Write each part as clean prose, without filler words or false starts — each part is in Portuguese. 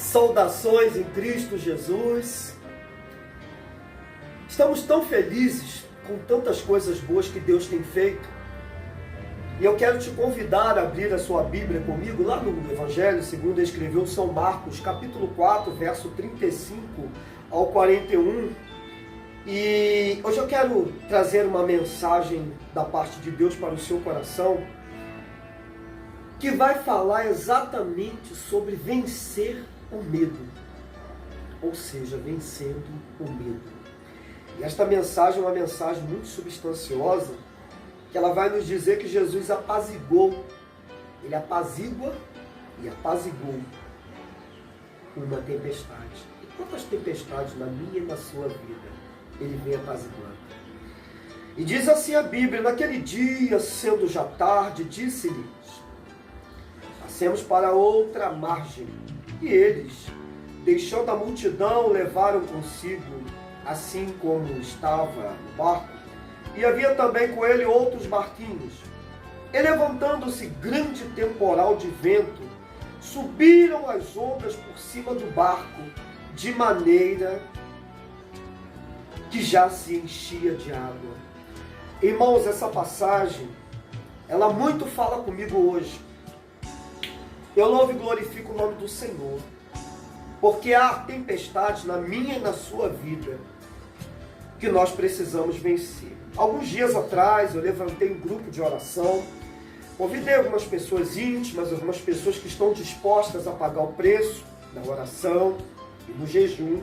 Saudações em Cristo Jesus. Estamos tão felizes com tantas coisas boas que Deus tem feito. E eu quero te convidar a abrir a sua Bíblia comigo lá no Evangelho, segundo escreveu São Marcos, capítulo 4, verso 35 ao 41. E hoje eu quero trazer uma mensagem da parte de Deus para o seu coração, que vai falar exatamente sobre vencer o medo, ou seja, vencendo o medo. E esta mensagem é uma mensagem muito substanciosa, que ela vai nos dizer que Jesus apaziguou, ele apazigua e apaziguou uma tempestade. E quantas tempestades na minha e na sua vida ele vem apaziguando? E diz assim a Bíblia: naquele dia, sendo já tarde, disse-lhes: passemos para outra margem. E eles, deixando a multidão, levaram consigo, assim como estava no barco, e havia também com ele outros barquinhos. E levantando-se grande temporal de vento, subiram as ondas por cima do barco, de maneira que já se enchia de água. Irmãos, essa passagem, ela muito fala comigo hoje. Eu louvo e glorifico o nome do Senhor, porque há tempestades na minha e na sua vida que nós precisamos vencer. Alguns dias atrás eu levantei um grupo de oração, convidei algumas pessoas íntimas, algumas pessoas que estão dispostas a pagar o preço da oração e do jejum,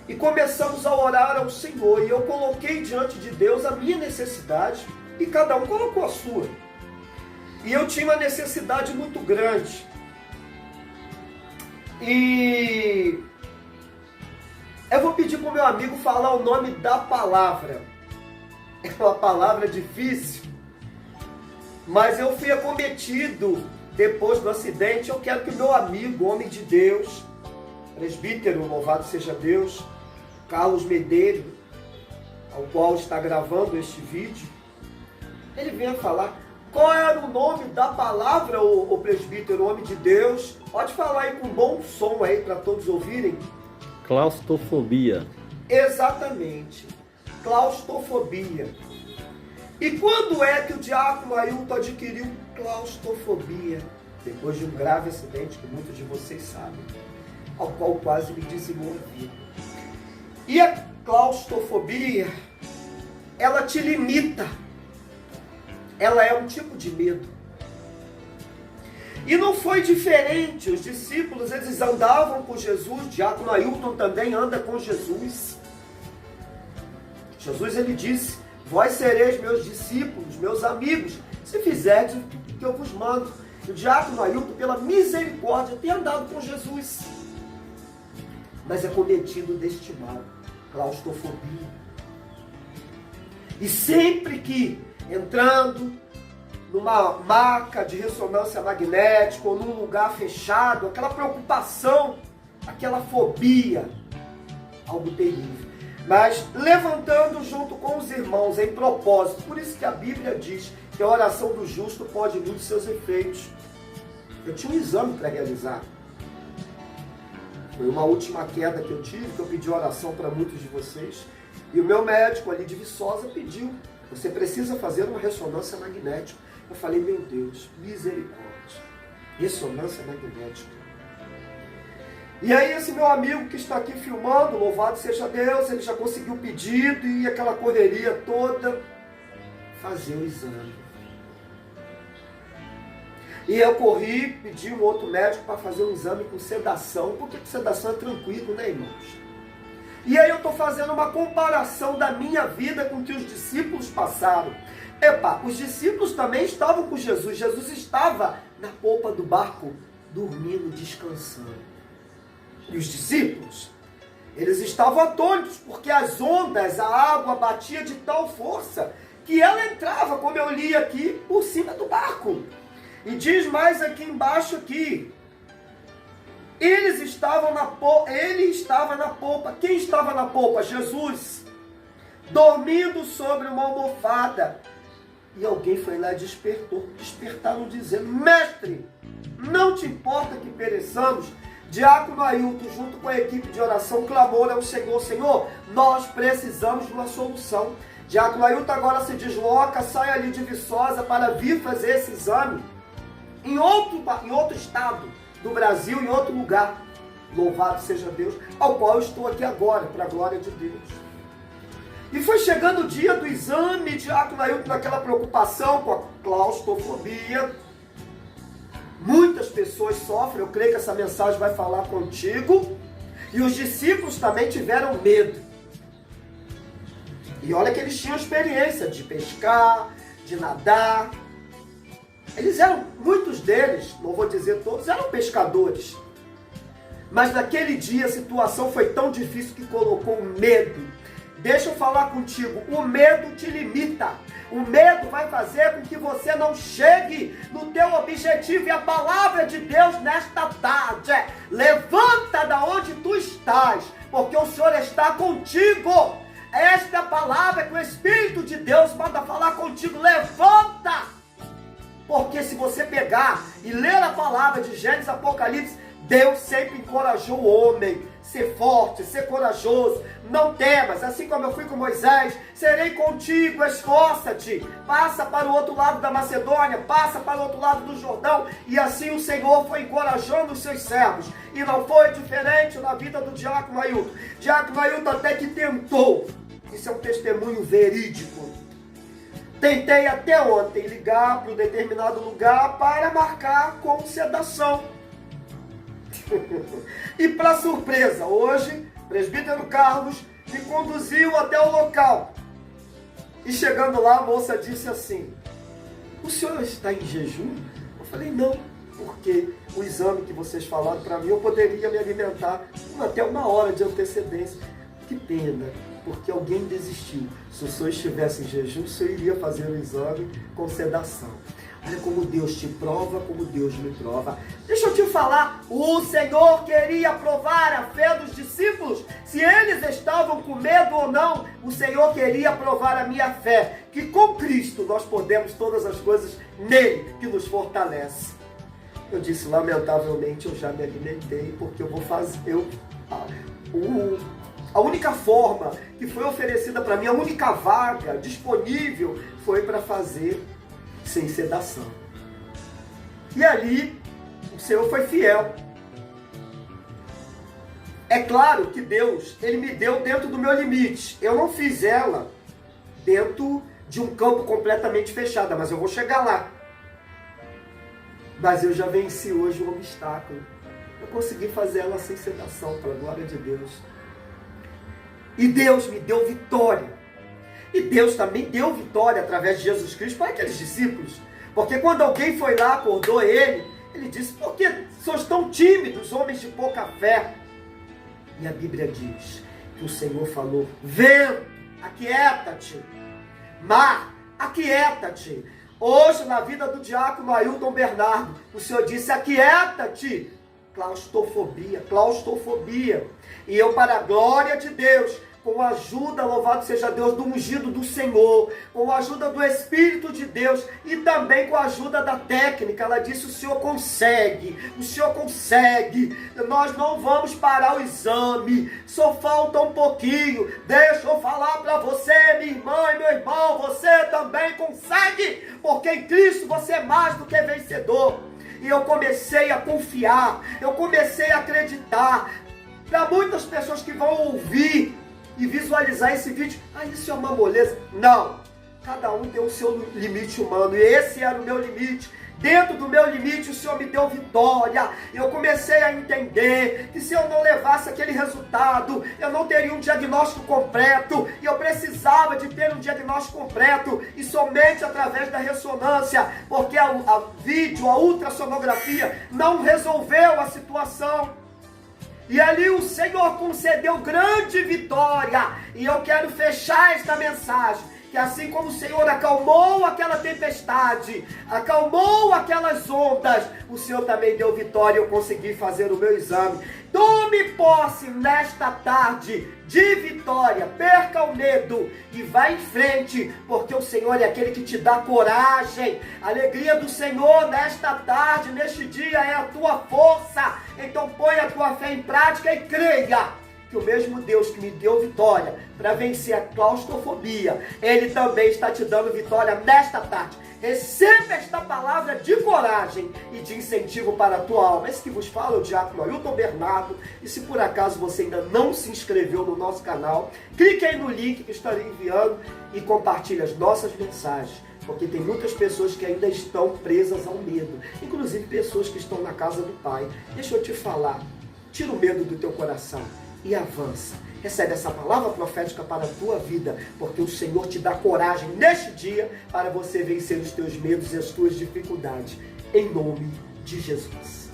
e começamos a orar ao Senhor, e eu coloquei diante de Deus a minha necessidade, e cada um colocou a sua. E eu tinha uma necessidade muito grande. E eu vou pedir para o meu amigo falar o nome da palavra. É uma palavra difícil, mas eu fui acometido depois do acidente. Eu quero que o meu amigo, homem de Deus, presbítero, louvado seja Deus, Carlos Medeiros, ao qual está gravando este vídeo, ele venha falar. Qual era o nome da palavra, o presbítero, homem de Deus? Pode falar aí com bom som aí para todos ouvirem. Claustrofobia. Exatamente. Claustrofobia. E quando é que o diácono Ailton adquiriu claustrofobia? Depois de um grave acidente que muitos de vocês sabem, ao qual quase me dizimou a vida. E a claustrofobia, ela te limita. Ela é um tipo de medo. E não foi diferente. Os discípulos, eles andavam com Jesus. Diácono Ailton também anda com Jesus. Jesus, ele disse: vós sereis meus discípulos, meus amigos, se fizerdes o que eu vos mando. E o diácono Ailton, pela misericórdia, tem andado com Jesus, mas é cometido deste mal, claustrofobia. E sempre que entrando numa maca de ressonância magnética ou num lugar fechado, aquela preocupação, aquela fobia, algo terrível. Mas levantando junto com os irmãos em propósito, por isso que a Bíblia diz que a oração do justo pode muitos seus efeitos. Eu tinha um exame para realizar. Foi uma última queda que eu tive, que eu pedi oração para muitos de vocês. E o meu médico ali de Viçosa pediu: você precisa fazer uma ressonância magnética. Eu falei: meu Deus, misericórdia, ressonância magnética. E aí esse meu amigo que está aqui filmando, louvado seja Deus, ele já conseguiu o pedido e aquela correria toda, fazer o exame. E eu corri, pedi um outro médico para fazer um exame com sedação, porque sedação é tranquilo, né, irmãos? E aí eu estou fazendo uma comparação da minha vida com o que os discípulos passaram. Epa, os discípulos também estavam com Jesus. Jesus estava na polpa do barco, dormindo, descansando. E os discípulos, eles estavam atônitos, porque as ondas, a água batia de tal força que ela entrava, como eu li aqui, por cima do barco. E diz mais aqui embaixo aqui: ele estava na polpa. Quem estava na polpa? Jesus, dormindo sobre uma almofada. E alguém foi lá e despertaram dizendo: mestre, não te importa que pereçamos? Diácono Ailton, junto com a equipe de oração, clamou ao Senhor: Senhor, nós precisamos de uma solução. Diácono Ailton agora se desloca, sai ali de Viçosa para vir fazer esse exame em outro estado do Brasil, em outro lugar. Louvado seja Deus, ao qual eu estou aqui agora, para a glória de Deus. E foi chegando o dia do exame, Diácono Ailton naquela preocupação com a claustrofobia. Muitas pessoas sofrem, eu creio que essa mensagem vai falar contigo. E os discípulos também tiveram medo. E olha que eles tinham experiência de pescar, de nadar. Muitos deles, não vou dizer todos, eram pescadores. Mas naquele dia a situação foi tão difícil que colocou medo. Deixa eu falar contigo, o medo te limita. O medo vai fazer com que você não chegue no teu objetivo. E a palavra de Deus nesta tarde é: levanta da onde tu estás, porque o Senhor está contigo. Esta é a palavra que o Espírito de Deus manda falar contigo. Levanta! Porque se você pegar e ler a palavra de Gênesis e Apocalipse, Deus sempre encorajou o homem. Ser forte, ser corajoso, não temas, assim como eu fui com Moisés, serei contigo, esforça-te, passa para o outro lado da Macedônia, passa para o outro lado do Jordão, e assim o Senhor foi encorajando os seus servos, e não foi diferente na vida do Diácono Ailton. Diácono Ailton até que tentou, isso é um testemunho verídico, tentei até ontem ligar para um determinado lugar para marcar com sedação. E para surpresa, hoje, o presbítero Carlos me conduziu até o local. E chegando lá, a moça disse assim: o senhor está em jejum? Eu falei: não, porque o exame que vocês falaram para mim, eu poderia me alimentar com até 1 hora de antecedência. Que pena, porque alguém desistiu. Se o senhor estivesse em jejum, o senhor iria fazer o exame com sedação. Olha como Deus te prova, como Deus me prova. Deixa eu te falar, o Senhor queria provar a fé dos discípulos. Se eles estavam com medo ou não, o Senhor queria provar a minha fé. Que com Cristo nós podemos todas as coisas nele que nos fortalece. Eu disse: lamentavelmente eu já me alimentei, porque eu vou fazer... A única forma que foi oferecida para mim, a única vaga disponível foi para fazer sem sedação. E ali o Senhor foi fiel. É claro que Deus, Ele me deu dentro do meu limite. Eu não fiz ela dentro de um campo completamente fechado, mas eu vou chegar lá. Mas eu já venci hoje um obstáculo. Eu consegui fazer ela sem sedação, para a glória de Deus. E Deus me deu vitória. E Deus também deu vitória através de Jesus Cristo para aqueles discípulos. Porque quando alguém foi lá, acordou ele disse: por que sois tão tímidos, homens de pouca fé? E a Bíblia diz que o Senhor falou: vento, aquieta-te. Mar, aquieta-te. Hoje, na vida do diácono Ailton Bernardo, o Senhor disse: aquieta-te. Claustrofobia. E eu, para a glória de Deus, com a ajuda, louvado seja Deus, do ungido do Senhor, com a ajuda do Espírito de Deus e também com a ajuda da técnica, ela disse: o Senhor consegue, nós não vamos parar o exame, só falta um pouquinho. Deixa eu falar para você, minha irmã e meu irmão, você também consegue, porque em Cristo você é mais do que vencedor. E eu comecei a confiar, eu comecei a acreditar. Para muitas pessoas que vão ouvir e visualizar esse vídeo: isso é uma moleza. Não, cada um tem o seu limite humano, e esse era o meu limite. Dentro do meu limite, o Senhor me deu vitória. Eu comecei a entender que se eu não levasse aquele resultado, eu não teria um diagnóstico completo, e eu precisava de ter um diagnóstico completo, e somente através da ressonância, porque a ultrassonografia não resolveu a situação. E ali o Senhor concedeu grande vitória. E eu quero fechar esta mensagem, que assim como o Senhor acalmou aquela tempestade, acalmou aquelas ondas, o Senhor também deu vitória. Eu consegui fazer o meu exame. Tome posse nesta tarde de vitória, perca o medo e vá em frente, porque o Senhor é aquele que te dá coragem. A alegria do Senhor nesta tarde, neste dia, é a tua força, Então põe a tua fé em prática e creia que o mesmo Deus que me deu vitória para vencer a claustrofobia, Ele também está te dando vitória nesta tarde. Receba esta palavra de coragem e de incentivo para a tua alma. Esse que vos fala é o diácono Ailton Bernardo. E se por acaso você ainda não se inscreveu no nosso canal, clique aí no link que estarei enviando e compartilhe as nossas mensagens. Porque tem muitas pessoas que ainda estão presas ao medo. Inclusive pessoas que estão na casa do Pai. Deixa eu te falar. Tira o medo do teu coração e avança. Recebe essa palavra profética para a tua vida, porque o Senhor te dá coragem neste dia para você vencer os teus medos e as tuas dificuldades. Em nome de Jesus.